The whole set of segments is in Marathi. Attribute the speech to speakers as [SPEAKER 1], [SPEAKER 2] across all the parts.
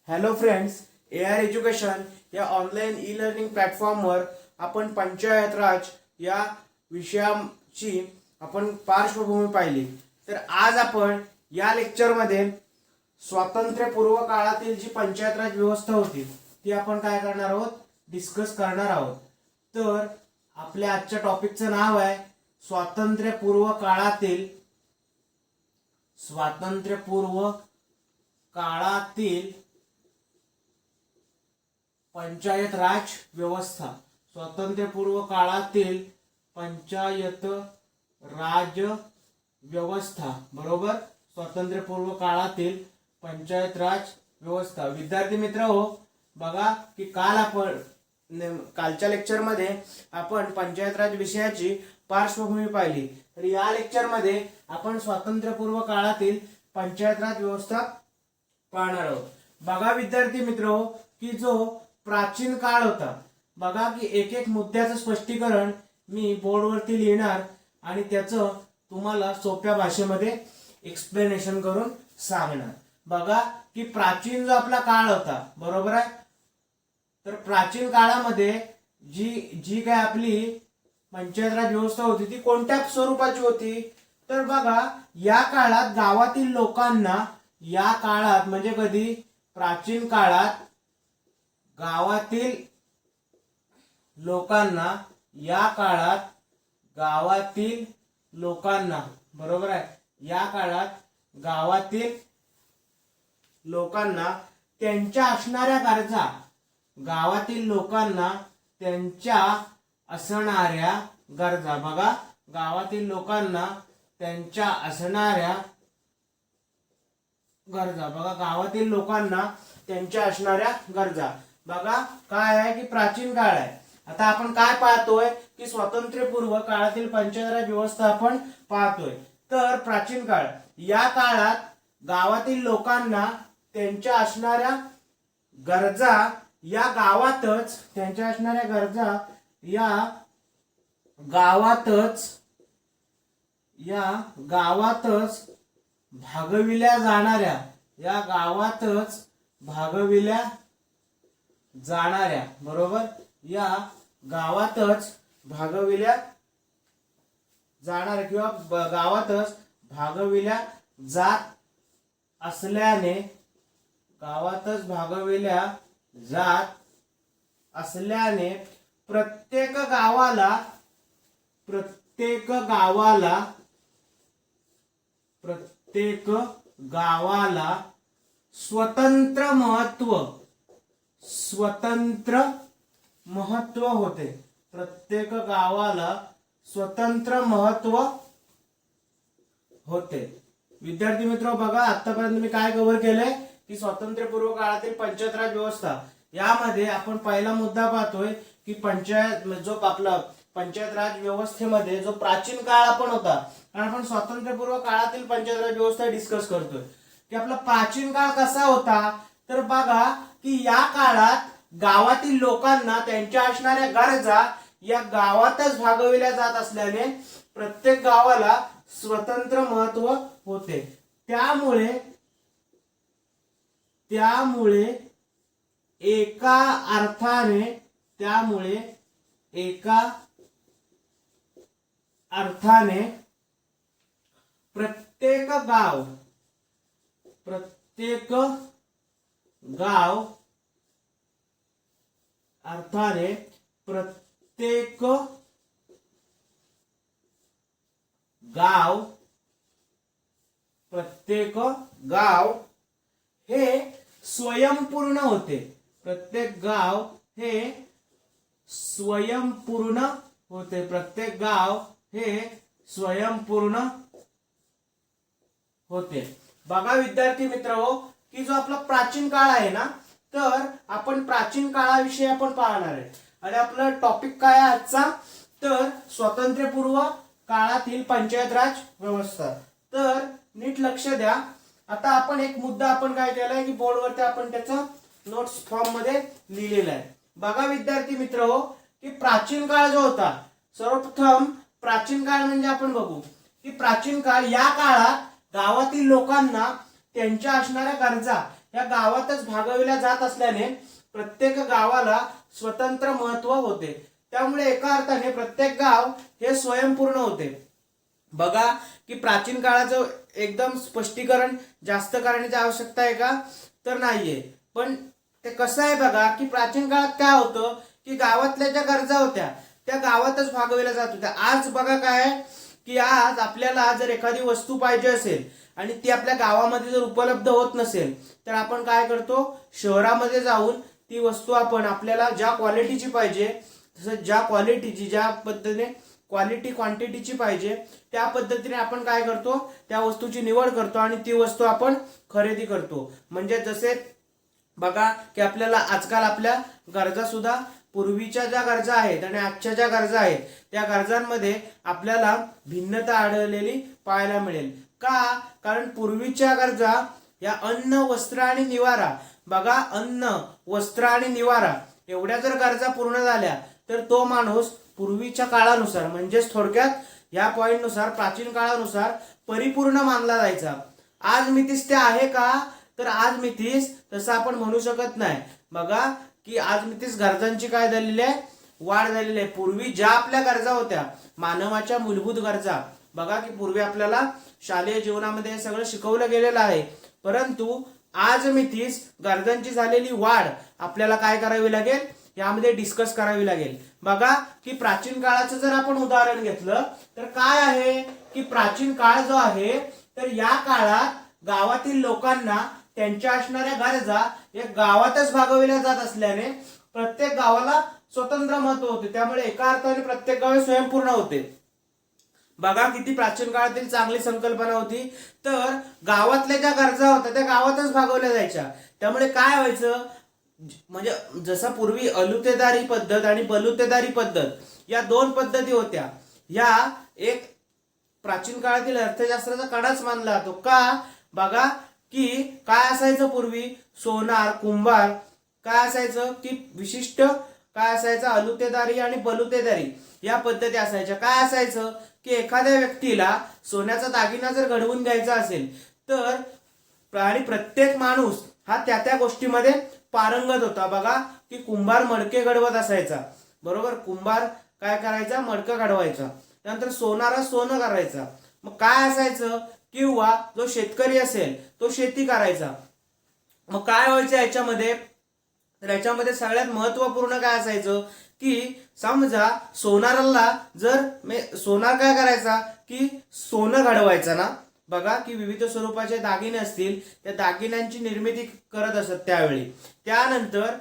[SPEAKER 1] हॅलो फ्रेंड्स, AR एज्युकेशन या ऑनलाईन ई लर्निंग प्लॅटफॉर्मवर आपण पंचायत राज या विषयाची आपण पार्श्वभूमी पाहिली. तर आज आपण या लेक्चरमध्ये स्वातंत्र्यपूर्व काळातील जी पंचायत राज व्यवस्था होती ती आपण काय करणार आहोत, डिस्कस करणार आहोत. तर आपल्या आजच्या टॉपिकचं नाव आहे स्वातंत्र्यपूर्व काळातील पंचायत राज व्यवस्था. स्वातंत्र्यपूर्व काळातील पंचायत राज व्यवस्था, बरोबर. स्वातंत्र्यपूर्व काळातील पंचायत राज व्यवस्था. विद्यार्थी मित्र हो, बघा की कालच्या लेक्चरमध्ये आपण पंचायत राज विषयाची पार्श्वभूमी पाहिली. तर या लेक्चरमध्ये आपण स्वातंत्र्यपूर्व काळातील पंचायत राज व्यवस्था पाहणार आहोत. बघा विद्यार्थी मित्र हो, की जो प्राचीन काळ होता, बघा की एक एक मुद्द्याचं स्पष्टीकरण मी बोर्डवरती लिहिणार आणि त्याचं तुम्हाला सोप्या भाषेमध्ये एक्सप्लेनेशन करून सांगणार. बघा की प्राचीन जो आपला काळ होता, बरोबर आहे. तर प्राचीन काळामध्ये जी काय आपली पंचायत राज व्यवस्था होती ती कोणत्या स्वरूपाची होती, तर बघा या काळात गावातील लोकांना, या काळात म्हणजे कधी, प्राचीन काळात गावातील लोकांना, या काळात गावातील लोकांना, बरोबर आहे, या काळात गावातील लोकांना त्यांच्या असणाऱ्या गरजा, गावातील लोकांना त्यांच्या असणाऱ्या गरजा, बघा गावातील लोकांना त्यांच्या असणाऱ्या गरजा, बघा गावातील लोकांना त्यांच्या असणाऱ्या गरजा. बघा काय आहे की प्राचीन काळ आहे. आता आपण काय पाहतोय की स्वातंत्र्यपूर्व काळातील पंचायत राज व्यवस्था आपण पाहतोय. तर प्राचीन काळ, या काळात गावातील लोकांना त्यांच्या असणाऱ्या गरजा या गावातच, त्यांच्या असणाऱ्या गरजा या गावातच भागविल्या जाणाऱ्या, या गावातच भागविल्या जाणाऱ्या, बरोबर, या गावातच भागविल्या जाणाऱ्या किंवा गावातच भागविल्या जात असल्याने, गावातच भागविल्या जात असल्याने प्रत्येक गावाला स्वतंत्र महत्व होते. प्रत्येक गावाला स्वतंत्र महत्व होते. विद्यार्थी मित्र बघा, आतापर्यंत मी काय कव्हर केलंय की स्वातंत्र्यपूर्व काळातील पंचायत राज व्यवस्था. यामध्ये आपण पहिला मुद्दा पाहतोय की जो आपला पंचायत राज व्यवस्थेमध्ये जो प्राचीन काळ आपण होता, आणि आपण स्वातंत्र्यपूर्व काळातील पंचायत राज व्यवस्था डिस्कस करतोय की आपला प्राचीन काळ कसा होता. तर बघा की या काळात गावातील लोकांना त्यांच्या असणाऱ्या गरजा या गावातच भागविल्या जात असल्याने प्रत्येक गावाला स्वतंत्र महत्व होते. त्यामुळे एका अर्थाने प्रत्येक गाव हे स्वयंपूर्ण होते. प्रत्येक गाव हे स्वयंपूर्ण होते. प्रत्येक गाव हे स्वयंपूर्ण होते. बघा विद्यार्थी मित्र हो, की जो आपला प्राचीन काळ आहे ना, तर आपण प्राचीन काळाविषयी आपण पाहणार आहे. आणि आपलं टॉपिक काय आहे आजचा, तर स्वातंत्र्यपूर्व काळातील पंचायत राज व्यवस्था. तर नीट लक्ष द्या. आता आपण एक मुद्दा आपण काय केलाय की बोर्डवरती आपण त्याचा नोट्स फॉर्म मध्ये लिहिलेला आहे. बघा विद्यार्थी मित्र हो, की प्राचीन काळ जो होता, सर्वप्रथम प्राचीन काळ म्हणजे आपण बघू की प्राचीन काळ, या काळात गावातील लोकांना त्यांच्या असणाऱ्या गरजा या गावातच भागविल्या जात असल्याने प्रत्येक गावाला स्वतंत्र महत्त्व होते. त्यामुळे एका अर्थाने प्रत्येक गाव हे स्वयंपूर्ण होते. बघा की प्राचीन काळाचं एकदम स्पष्टीकरण जास्त करण्याची आवश्यकता आहे का, तर नाहीये. पण ते कसं आहे बघा की प्राचीन काळात काय होतं की गावातल्या ज्या गरजा होत्या त्या गावातच भागवल्या जात होत्या. आज बघा काय आहे की आज आपल्याला जर एखादी वस्तू पाहिजे असेल आणि ती आपल्या गावामध्ये जर उपलब्ध होत नसेल तर आपण काय करतो, शहरामध्ये जाऊन ती वस्तू आपण आपल्याला ज्या क्वालिटीची पाहिजे तसं ज्या क्वालिटीची ज्या पद्धतीने क्वालिटी क्वांटिटीची पाहिजे त्या पद्धतीने आपण काय करतो, त्या वस्तूची निवड करतो आणि ती वस्तू आपण खरेदी करतो. म्हणजे जसे बघा की आपल्याला आजकाल आपल्या गरजा सुद्धा पूर्वीच्या ज्या गरजा आहेत आणि आजच्या ज्या गरजा आहेत त्या गरजांमध्ये आपल्याला भिन्नता आढळलेली पाहायला मिळेल. का, कारण पूर्वीच्या गरजा या अन्न वस्त्र आणि निवारा, बघा अन्न वस्त्र आणि निवारा एवढ्या जर गरजा पूर्ण झाल्या तर तो माणूस पूर्वीच्या काळानुसार म्हणजेच थोडक्यात या पॉइंटनुसार प्राचीन काळानुसार परिपूर्ण मानला जायचा. आज मितीस ते आहे का, तर आज मितीस तसं आपण म्हणू शकत नाही. बघा की आज मितीस गरजांची काय झालेली आहे, वाढ झालेली आहे. पूर्वी ज्या आपल्या गरजा होत्या मानवाच्या मूलभूत गरजा, बघा की पूर्वी आपल्याला शालेय जीवनामध्ये हे सगळं शिकवलं गेलेलं आहे, परंतु आज मितीस गरजांची झालेली वाढ आपल्याला काय करावी लागेल, यामध्ये डिस्कस करावी लागेल. बघा की प्राचीन काळाचं जर आपण उदाहरण घेतलं तर काय आहे की प्राचीन काळ जो आहे तर या काळात गावातील लोकांना त्यांच्या असणाऱ्या गरजा या गावातच भागविल्या जात असल्याने प्रत्येक गावाला स्वतंत्र महत्त्व होते. त्यामुळे एका अर्थाने प्रत्येक गाव स्वयंपूर्ण होते. बघा किती प्राचीन काळातील चांगली संकल्पना होती. तर गावातल्या ज्या गरजा होत्या त्या गावातच भागवल्या जायच्या. त्यामुळे काय व्हायचं, म्हणजे जसं पूर्वी अलुतेदारी पद्धत आणि बलुतेदारी पद्धत या दोन पद्धती होत्या, या एक प्राचीन काळातील अर्थशास्त्राचा कडाच मानला जातो. का, बघा की काय असायचं पूर्वी, सोनार कुंभार काय असायचं की विशिष्ट काय असायचं, अलुतेदारी आणि बलुतेदारी या पद्धती असायच्या. काय असायचं की एखाद्या व्यक्तीला सोन्याचा दागिना जर घडवून घ्यायचा असेल तर आणि प्रत्येक माणूस हा त्या त्या गोष्टीमध्ये पारंगत होता. बघा की कुंभार मडके घडवत असायचा, बरोबर, कुंभार काय करायचा, मडकं घडवायचा. त्यानंतर सोनारा सोनं करायचा. मग काय असायचं, किंवा जो शेतकरी असेल तो शेती करायचा. मग काय व्हायचं याच्यामध्ये, तर याच्यामध्ये सगळ्यात महत्वपूर्ण काय असायचं की समजा सोनाराला जर सोनार काय करायचा की सोनं घडवायचा ना, बघा की विविध स्वरूपाचे दागिने असतील त्या दागिन्यांची निर्मिती करत असत त्यावेळी. त्यानंतर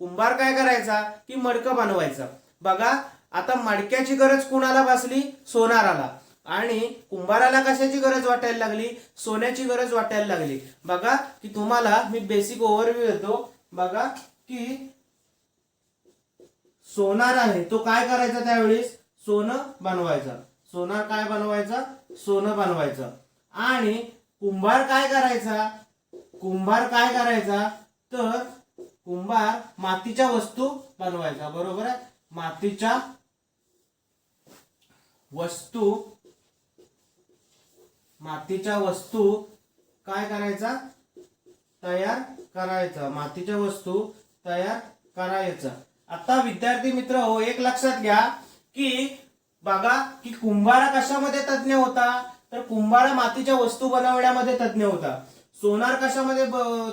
[SPEAKER 1] कुंभार काय करायचा की मडकं बनवायचा. बघा आता मडक्याची गरज कुणाला भासली, सोनाराला, आणि कुंभाराला कशाची गरज वाटायला लागली, सोन्याची गरज वाटायला लागली. बघा की तुम्हाला मी बेसिक ओव्हरव्ह्यू देतो. बघा की सोनार आहे तो काय करायचा त्यावेळेस, सोनं बनवायचा. सोनार काय बनवायचा, सोनं बनवायचं. आणि कुंभार काय करायचा, कुंभार काय करायचा तर कुंभार मातीच्या वस्तू बनवायचा, बरोबर आहे, मातीच्या वस्तू, मातीच्या वस्तू काय करायचा, तयार करायचा, मातीच्या वस्तू तयार करायचा. आता विद्यार्थी मित्र हो, एक लक्षात घ्या की बघा की कुंभार कशामध्ये तज्ञ होता, तर कुंभार मातीच्या वस्तू बनवण्यामध्ये तज्ञ होता. सोनार कशामध्ये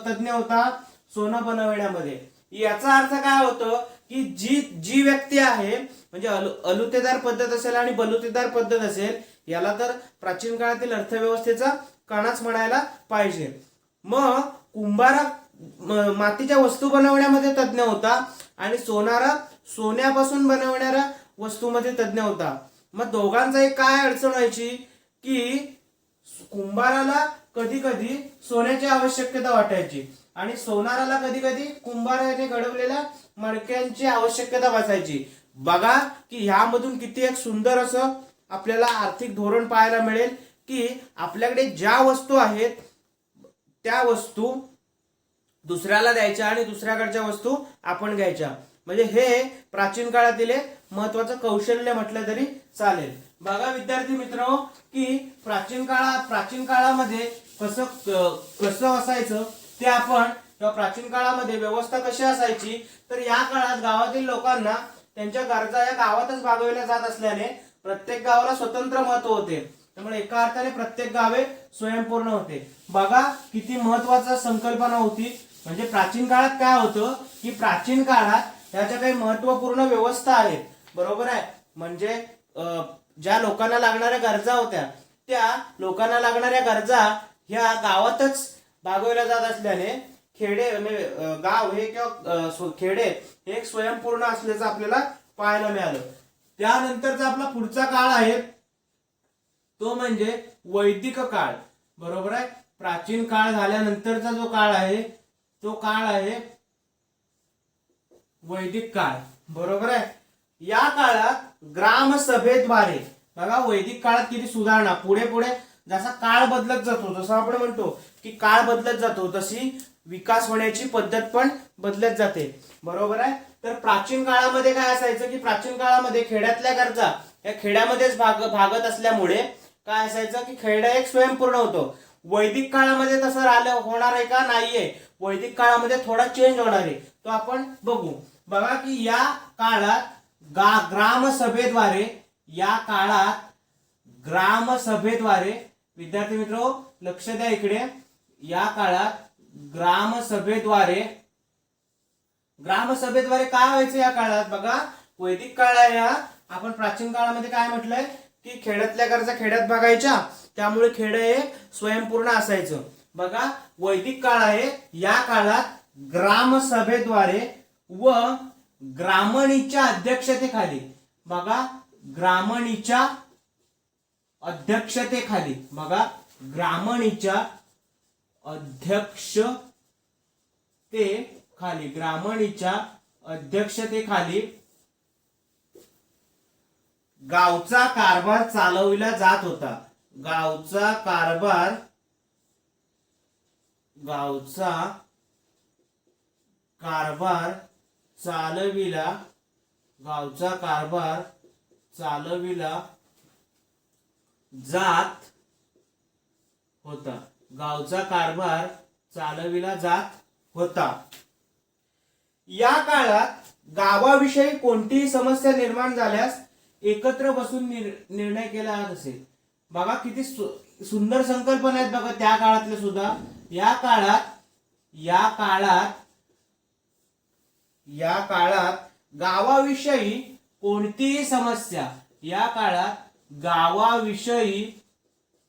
[SPEAKER 1] तज्ञ होता, सोनं बनवण्यामध्ये. याचा अर्थ काय होतं की जी व्यक्ती आहे म्हणजे अलुतेदार पद्धत असेल आणि बलुतेदार पद्धत असेल, याला तर प्राचीन काळातील अर्थव्यवस्थेचा कणाच म्हणायला पाहिजे. मग कुंभार मातीच्या वस्तू बनवण्यामध्ये तज्ञ होता आणि सोनारा सोन्यापासून बनवणाऱ्या वस्तूमध्ये तज्ञ होता. मग दोघांचा एक काय अडचण व्हायची की कुंभाराला कधी कधी सोन्याची आवश्यकता वाटायची आणि सोनाराला कधी कधी कुंभाराने घडवलेल्या मडक्यांची आवश्यकता भासायची. बघा की ह्यामधून किती एक सुंदर असं आपल्याला आर्थिक धोरण पाहायला मिळेल की आपल्याकडे ज्या वस्तू आहेत त्या वस्तू दुसऱ्याला द्यायच्या आणि दुसऱ्याकडच्या वस्तू आपण घ्यायच्या. म्हणजे हे प्राचीन काळातील एक महत्वाचं कौशल्य म्हटलं तरी चालेल. बघा विद्यार्थी मित्रांनो की प्राचीन काळामध्ये कसं असायचं ते आपण किंवा प्राचीन काळामध्ये व्यवस्था कशी असायची, तर या काळात गावातील लोकांना त्यांच्या गरजा या गावातच भागवल्या जात असल्याने प्रत्येक गावाला स्वतंत्र महत्व होते. त्यामुळे एका अर्थाने प्रत्येक गावे स्वयंपूर्ण होते. बघा किती महत्वाचा संकल्पना होती. म्हणजे प्राचीन काळात काय होतं की प्राचीन काळात त्याच्या काही महत्वपूर्ण व्यवस्था आहेत, बरोबर आहे. म्हणजे ज्या लोकांना लागणाऱ्या गरजा होत्या त्या लोकांना लागणाऱ्या गरजा ह्या गावातच भागवल्या जात असल्याने खेडे गाव हे किंवा खेडे हे एक स्वयंपूर्ण असल्याचं आपल्याला पाहायला मिळालं. त्यानंतरचा आपला पुढचा काळ आहे तो म्हणजे वैदिक काळ, बरोबर आहे. प्राचीन काळ झाल्यानंतरचा जो काळ आहे तो काळ आहे वैदिक काळ, बरोबर आहे. या काळात ग्रामसभेद्वारे, बघा वैदिक काळात किती सुधारणा, पुढे पुढे जसा काळ बदलत जातो, जसं आपण म्हणतो की काळ बदलत जातो तशी विकास होण्याची पद्धत पण बदलत जाते, बरोबर आहे. तर प्राचीन काळामध्ये काय असायचं की प्राचीन काळामध्ये खेड्यातल्या गरजा या खेड्यामध्येच भागत असल्यामुळे काय असायचं की खेडा एक स्वयंपूर्ण होतो. वैदिक काळामध्ये तसं राहिलं होणार आहे का, नाहीये. वैदिक काळामध्ये थोडा चेंज होणार आहे, तो आपण बघू. बघा की या काळात ग्रामसभेद्वारे, या काळात ग्रामसभेद्वारे, विद्यार्थी मित्र लक्ष द्या इकडे, या काळात ग्रामसभेद्वारे काय व्हायचं या काळात. बघा वैदिक काळ आहे हा, आपण प्राचीन काळामध्ये काय म्हटलंय की खेड्यातल्या गरजा खेड्यात भागायच्या, त्यामुळे खेड हे स्वयंपूर्ण असायचं. बघा वैदिक काळ आहे, या काळात ग्रामसभेद्वारे व ग्रामणीच्या अध्यक्षतेखाली, बघा ग्रामणीच्या अध्यक्षतेखाली, बघा ग्रामणीच्या अध्यक्षतेखाली, ग्रामणीच्या अध्यक्षतेखाली गावचा कारभार चालविला जात होता. गावचा कारभार चालविला जात होता. गावचा कारभार चालविला जात होता. या काळात गावाविषयी कोणतीही समस्या निर्माण झाल्यास एकत्र बसून निर्णय केला जात असे. बघा किती सुंदर संकल्पना आहेत बघा त्या काळातले सुद्धा. या काळात गावाविषयी कोणतीही समस्या, या काळात गावाविषयी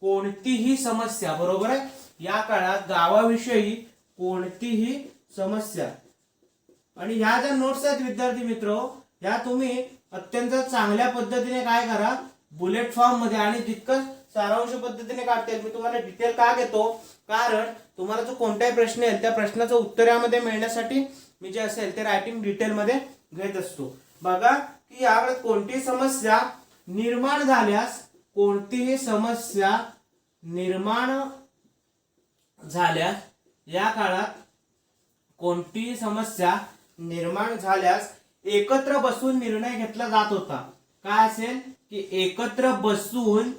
[SPEAKER 1] कोणतीही समस्या, बरोबर आहे. या काळात गावाविषयी कोणतीही समस्या. आणि ह्या ज्या नोट्स आहेत विद्यार्थी मित्र, ह्या तुम्ही अत्यंत चांगल्या पद्धतीने काय करा, बुलेट फॉर्म मध्ये आणि जितकं सारांश पद्धतीने काढता येईल. मी तुम्हाला डिटेल का घेतो, कारण तुम्हाला जो कोणताही प्रश्न येईल त्या प्रश्नाचं उत्तर यामध्ये मिळण्यासाठी मी जे असेल ते रायटिंग डिटेल मध्ये घेत असतो. बघा की याकडे कोणतीही समस्या निर्माण झाल्यास, या काळात कोणतीही समस्या निर्माण झाल्यास एकत्र बसून निर्णय घेतला जात होता. काय असेल की एकत्र बसून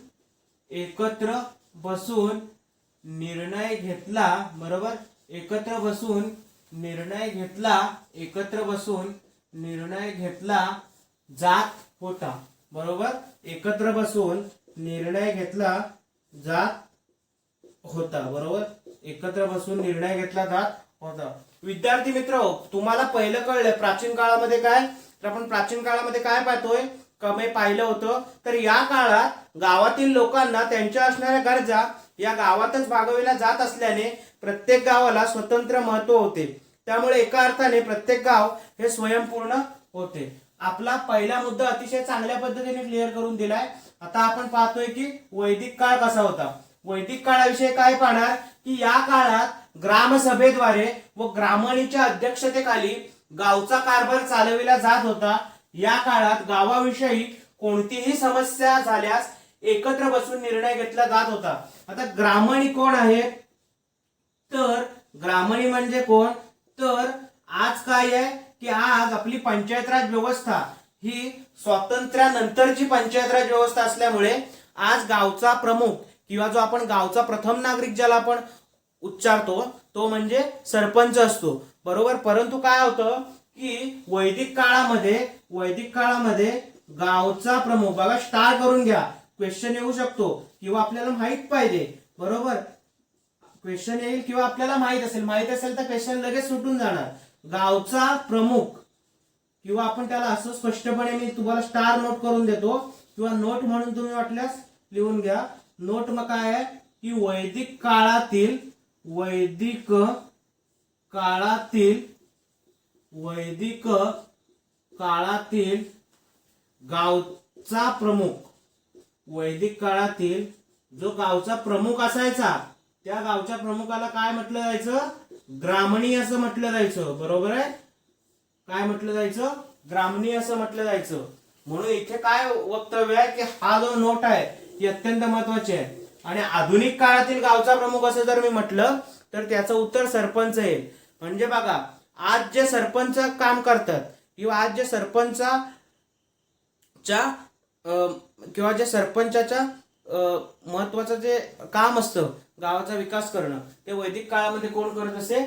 [SPEAKER 1] निर्णय घेतला, बरोबर. एकत्र बसून निर्णय घेतला जात होता, बरोबर. एकत्र बसून निर्णय घेतला जात होता, बरोबर. एकत्र बसून निर्णय घेतला जात होता. विद्यार्थी मित्र तुम्हाला पहिलं कळलं प्राचीन काळामध्ये काय, तर आपण प्राचीन काळामध्ये काय पाहतोय, कमी पाहिलं होतं. तर या काळात गावातील लोकांना त्यांच्या असणाऱ्या गरजा या गावातच भागविल्या जात असल्याने प्रत्येक गावाला स्वतंत्र महत्व होते. त्यामुळे एका अर्थाने प्रत्येक गाव हे स्वयंपूर्ण होते. आपला पहिला मुद्दा अतिशय चांगल्या पद्धतीने क्लिअर करून दिलाय. आता आपण पाहतोय की वैदिक काळ कसा होता. वैदिक काळाविषयी काय पाहणार की या काळात ग्रामसभेद्वारे व ग्रामणीच्या अध्यक्षतेखाली गावचा कारभार चालविला जात होता. या काळात गावाविषयी कोणतीही समस्या झाल्यास एकत्र बसून निर्णय घेतला जात होता. आता ग्रामणी कोण आहे, तर ग्रामणी म्हणजे कोण, तर आज काय आहे की आज आपली पंचायत राज व्यवस्था ही स्वातंत्र्यानंतरची पंचायत राज व्यवस्था असल्यामुळे आज गावचा प्रमुख किंवा जो आपण गावचा प्रथम नागरिक ज्याला आपण उच्चारतो तो म्हणजे सरपंच असतो, बरोबर. परंतु काय होतं की वैदिक काळामध्ये गावचा प्रमुख, बघा स्टार करून घ्या, क्वेश्चन येऊ शकतो किंवा आपल्याला माहित पाहिजे, बरोबर. क्वेश्चन येईल किंवा आपल्याला माहित असेल तर क्वेश्चन लगेच सुटून जाणार. गावचा प्रमुख किंवा आपण त्याला असं स्पष्टपणे मी तुम्हाला स्टार नोट करून देतो किंवा नोट म्हणून तुम्ही वाटल्यास लिहून घ्या. नोट मग काय आहे की वैदिक काळातील गावचा प्रमुख, वैदिक काळातील जो गावचा प्रमुख असायचा त्या गावच्या प्रमुखाला काय म्हटलं जायचं, ग्रामणी असं म्हटलं जायचं, बरोबर आहे. काय म्हटलं जायचं, ग्रामणी असं म्हटलं जायचं. म्हणून इथे काय वक्तव्य आहे की हा जो नोट आहे ती अत्यंत महत्वाची आहे. आणि आधुनिक काळातील गावचा प्रमुख असं जर मी म्हटलं तर त्याचं उत्तर सरपंच येईल. म्हणजे बघा आज जे सरपंच काम करतात किंवा आज जे सरपंचाच्या महत्वाचं जे काम असतं गावाचा विकास करणं, ते वैदिक काळामध्ये कोण करत असे,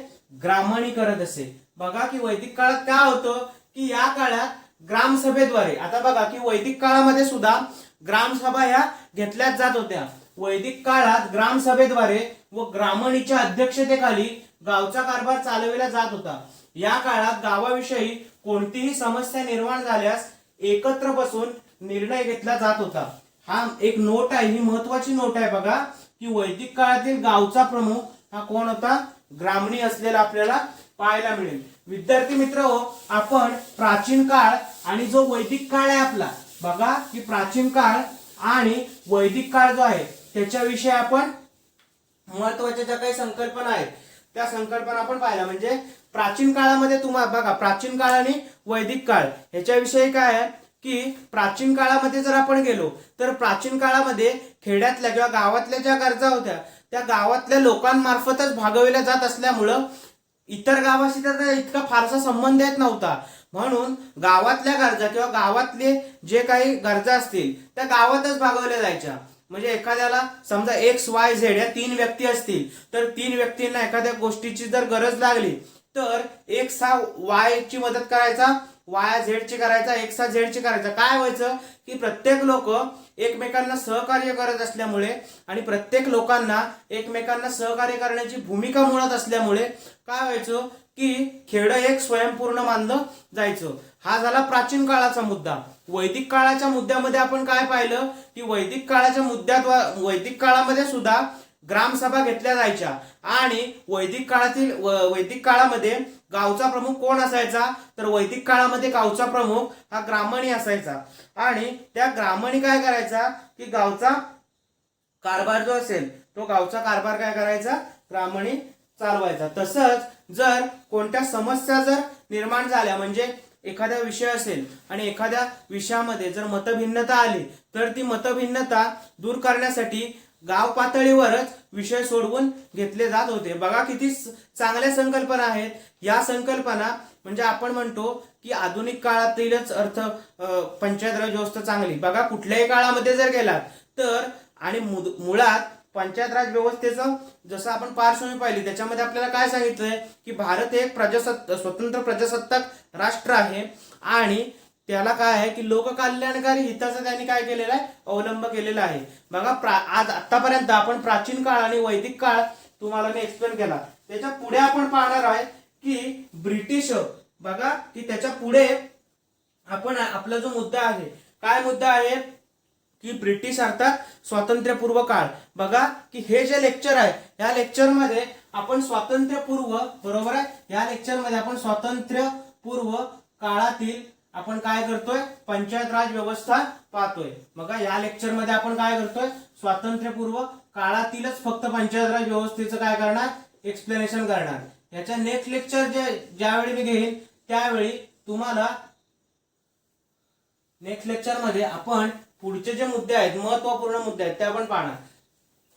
[SPEAKER 1] ग्रामणी करत असे. बघा की वैदिक काळात काय होतं की या काळात ग्रामसभेद्वारे, आता बघा की वैदिक काळामध्ये सुद्धा ग्रामसभा ह्या घेतल्याच जात होत्या. वैदिक काळात ग्रामसभेद्वारे व ग्रामणीच्या अध्यक्षतेखाली गावचा कारभार चालविला जात होता. या काळात गावाविषयी कोणतीही समस्या निर्माण झाल्यास एकत्र बसून निर्णय घेतला जात होता. हा एक नोट आहे, ही महत्वाची नोट आहे. बघा की वैदिक काळातील गावचा प्रमुख हा कोण होता, ग्रामणी असलेला आपल्याला पाहायला मिळेल. विद्यार्थी मित्र हो, आपण प्राचीन काळ आणि जो वैदिक काळ आहे आपला, बघा की प्राचीन काळ आणि वैदिक काळ जो आहे त्याच्याविषयी आपण महत्वाच्या ज्या काही संकल्पना आहेत त्या संकल्पना आपण पाहिल्या. म्हणजे प्राचीन काळामध्ये तुम्हाला बघा, प्राचीन काळ आणि वैदिक काळ ह्याच्याविषयी काय आहे की प्राचीन काळामध्ये जर आपण गेलो तर प्राचीन काळामध्ये खेड्यातल्या किंवा गावातल्या ज्या गरजा होत्या त्या गावातल्या लोकांमार्फतच भागविल्या जात असल्यामुळं इतर गावाशी त्याचा इतका फारसा संबंध येत नव्हता. म्हणून गावातल्या गरजा किंवा गावातले जे काही गरजा असतील त्या गावातच भागवल्या जायच्या. म्हणजे एखाद्याला समजा XYZ या 3 व्यक्ती असतील तर 3 व्यक्तींना एखाद्या गोष्टीची जर गरज लागली तर X हा Y ची मदत करायचा, Y Z ची करायचा, X हा Z ची करायचा. काय व्हायचं की प्रत्येक लोक एकमेकांना सहकार्य करत असल्यामुळे आणि प्रत्येक लोकांना एकमेकांना सहकार्य करण्याची भूमिका मुळात असल्यामुळे काय व्हायचं की खेड एक स्वयंपूर्ण मानलं जायचं. हा झाला प्राचीन काळाचा मुद्दा. वैदिक काळाच्या मुद्द्यामध्ये आपण काय पाहिलं की वैदिक काळामध्ये सुद्धा ग्रामसभा घेतल्या जायच्या आणि वैदिक काळामध्ये गावचा प्रमुख कोण असायचा, तर वैदिक काळामध्ये गावचा प्रमुख हा ग्रामणी असायचा. आणि त्या ग्रामणी काय करायचा की गावचा कारभार जो असेल तो गावचा कारभार काय करायचा, ग्रामणी चालवायचा. तसंच जर कोणत्या समस्या जर निर्माण झाल्या, म्हणजे एखादा विषय असेल आणि एखाद्या विषयामध्ये जर मतभिन्नता आली तर ती मतभिन्नता दूर करण्यासाठी गाव पातळीवरच विषय सोडवून घेतले जात होते. बघा किती चांगल्या संकल्पना आहेत. या संकल्पना म्हणजे आपण म्हणतो की आधुनिक काळातीलच पंचायत राज व्यवस्था चांगली. बघा कुठल्याही काळामध्ये जर गेलात तर आणि मुळात पंचायत राज व्यवस्थेचं जसं आपण पार्श्वभूमी पाहिली त्याच्यामध्ये आपल्याला काय सांगितलंय की भारत हे एक स्वतंत्र प्रजासत्ताक राष्ट्र आहे आणि त्याला काय आहे की लोककल्याणकारी हिताचा त्यांनी काय केलेला आहे, अवलंब केलेला आहे. बघा आज आतापर्यंत आपण प्राचीन काळ आणि वैदिक काळ तुम्हाला मी एक्सप्लेन केला. त्याच्या पुढे आपण पाहणार आहे की ब्रिटिश. बघा की त्याच्या पुढे आपण आपला जो मुद्दा आहे, काय मुद्दा आहे की ब्रिटिश अर्थात स्वातंत्र्यपूर्व काळ. बघा की हे जे लेक्चर आहे या लेक्चरमध्ये आपण स्वातंत्र्यपूर्व, बरोबर आहे, या लेक्चरमध्ये आपण स्वातंत्र्यपूर्व काळातील आपण काय करतोय, पंचायत राज व्यवस्था पाहतोय. बघा या लेक्चरमध्ये आपण काय करतोय, स्वातंत्र्यपूर्व काळातीलच फक्त पंचायत राज व्यवस्थेचं काय करणार, एक्सप्लेनेशन करणार. याच्या नेक्स्ट लेक्चर ज्यावेळी मी घेईन त्यावेळी तुम्हाला नेक्स्ट लेक्चरमध्ये आपण पुढचे जे मुद्दे आहेत, महत्वपूर्ण मुद्दे आहेत ते आपण पाहणार.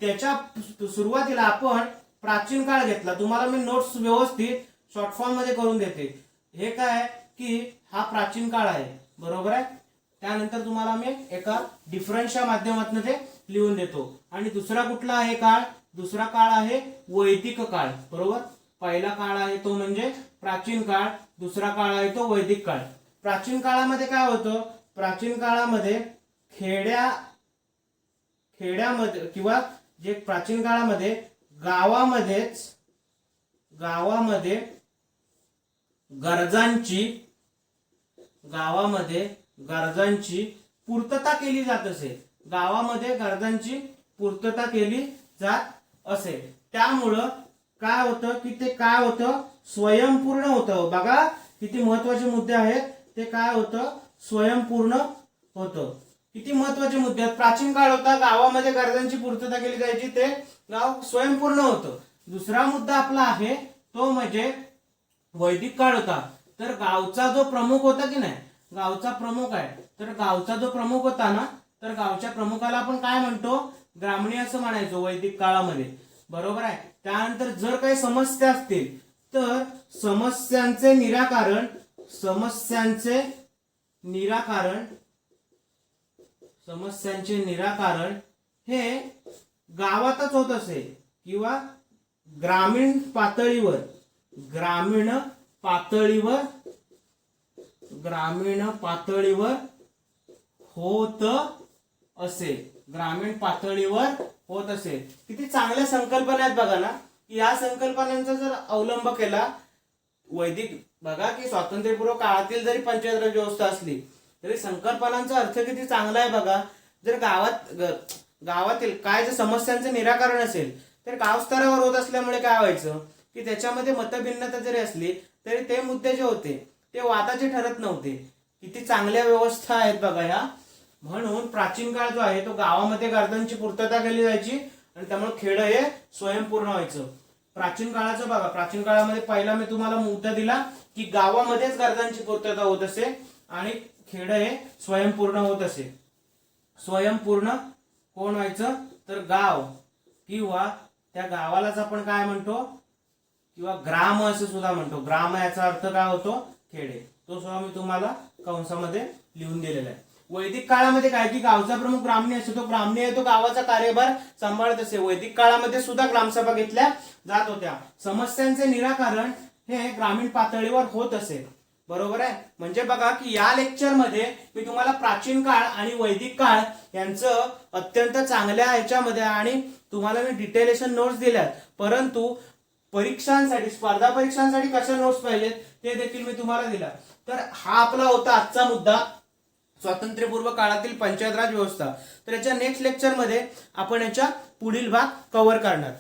[SPEAKER 1] त्याच्या सुरुवातीला आपण प्राचीन काळ घेतला. तुम्हाला मी नोट्स व्यवस्थित शॉर्ट फॉर्म मध्ये करून देते. हे काय की हा प्राचीन काळ आहे, बरोबर आहे. त्यानंतर तुम्हाला मी एका डिफरन्सच्या माध्यमातून ते लिहून देतो. आणि दुसरा कुठला आहे काळ, दुसरा काळ आहे वैदिक काळ, बरोबर. पहिला काळ आहे तो म्हणजे प्राचीन काळ, दुसरा काळ आहे तो वैदिक काळ. प्राचीन काळामध्ये काय होतं, प्राचीन काळामध्ये खेड्यामध्ये किंवा जे प्राचीन काळामध्ये गावामध्ये गरजांची पूर्तता केली जात असे. गावामध्ये गरजांची पूर्तता केली जात असे. त्यामुळं काय होतं की ते काय होतं, स्वयंपूर्ण होतं. बघा किती महत्वाचे मुद्दे आहेत. ते काय होतं, स्वयंपूर्ण होतं. किती महत्वाचे मुद्दे आहेत. प्राचीन काळ होता, गावामध्ये गरजांची पूर्तता केली जायची, ते गाव स्वयंपूर्ण होतं. दुसरा मुद्दा आपला आहे तो म्हणजे वैदिक काळ होता. तर गावचा जो प्रमुख होता की नाही, गावचा प्रमुख आहे, तर गावचा जो प्रमुख होता ना, तर गावच्या प्रमुखाला आपण काय म्हणतो, ग्रामणी असं म्हणायचो वैदिक काळामध्ये, बरोबर आहे. त्यानंतर जर काही समस्या असतील तर समस्यांचे निराकरण हे गावातच होत असे किंवा ग्रामीण पातळीवर होत असे. किती चांगल्या संकल्पना आहेत बघा ना, की या संकल्पनांचा जर अवलंब केला वैदिक, बघा की स्वातंत्र्यपूर्व काळातील जरी पंचायत राज व्यवस्था असली तरी संकल्पनांचा अर्थ किती चांगला आहे बघा. जर गावातील काय जर समस्यांचं निराकरण असेल तर गाव स्तरावर होत असल्यामुळे काय व्हायचं की त्याच्यामध्ये मतभिन्नता जरी असली तरी ते मुद्दे जे होते ते वादाचे ठरत नव्हते. किती चांगल्या व्यवस्था आहेत बघा ह्या. म्हणून प्राचीन काळ जो आहे तो गावामध्ये गरजांची पूर्तता केली जायची आणि त्यामुळे खेड हे स्वयंपूर्ण व्हायचं. प्राचीन काळाचं बघा, प्राचीन काळामध्ये पहिला मी तुम्हाला मुद्दा दिला की गावामध्येच गरजांची पूर्तता होत असे आणि खेड हे स्वयंपूर्ण होत असे. स्वयंपूर्ण कोण व्हायचं, तर गाव किंवा त्या गावालाच आपण काय म्हणतो, किंवा ग्राम असं सुद्धा म्हणतो. ग्राम याचा अर्थ काय होतो, खेडे. तो सुद्धा मी तुम्हाला कंसामध्ये लिहून दिलेला आहे. वैदिक काळामध्ये काय की गावचा प्रमुख ब्राह्मणी असतो, तो ब्राह्मणी आहे तो गावाचा कार्यभार सांभाळत असे. वैदिक काळामध्ये सुद्धा ग्रामसभा घेतल्या जात होत्या. समस्यांचे निराकरण हे ग्रामीण पातळीवर होत असे, बरोबर आहे. म्हणजे बघा की या लेक्चर मध्ये मी तुम्हाला प्राचीन काळ आणि वैदिक काळ यांचं अत्यंत चांगल्या ह्याच्यामध्ये आणि तुम्हाला मी डिटेलेशन नोट्स दिल्यात, परंतु परीक्षांसाठी, स्पर्धा परीक्षांसाठी कशा नोट्स पाहिजेत ते देखील मी तुम्हाला दिला. तर हा आपला होता आजचा मुद्दा, स्वातंत्र्यपूर्व काळातील पंचायत राज व्यवस्था. तर याच्या नेक्स्ट लेक्चर मध्ये आपण याच्या पुढील भाग कव्हर करणार.